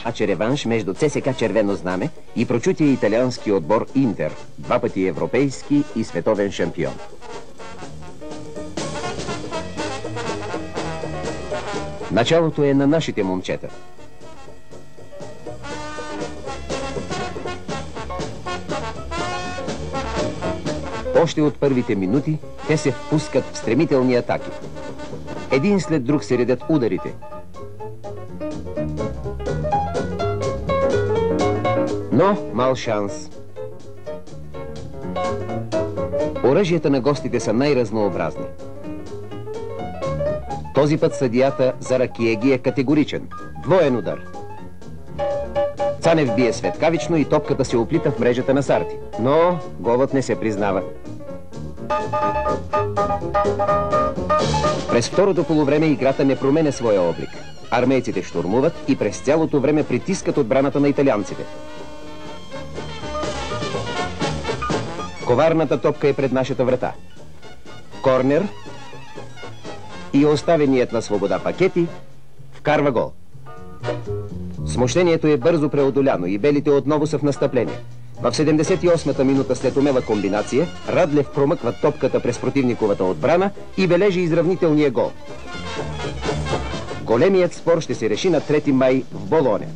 мач реванш между ЦСКА Червено знаме и прочутия италиански отбор Интер, два пъти европейски и световен шампион. Началото е на нашите момчета. Още от първите минути те се впускат в стремителни атаки. Един след друг се редят ударите. Но мал шанс. Оръжията на гостите са най-разнообразни. Този път съдията за Ракиеги е категоричен. Двоен удар. Цанев бие светкавично и топката се оплита в мрежата на Сарти. Но голът не се признава. През второто полувреме играта не променя своя облик. Армейците щурмуват и през цялото време притискат отбраната на италианците. Коварната топка е пред нашата врата. Корнер и оставеният на свобода Пакети вкарва гол. Смущението е бързо преодоляно и белите отново са в настъпление. В 78-та минута след умела комбинация, Радлев промъква топката през противниковата отбрана и бележи изравнителния гол. Големият спор ще се реши на 3 май в Болоня.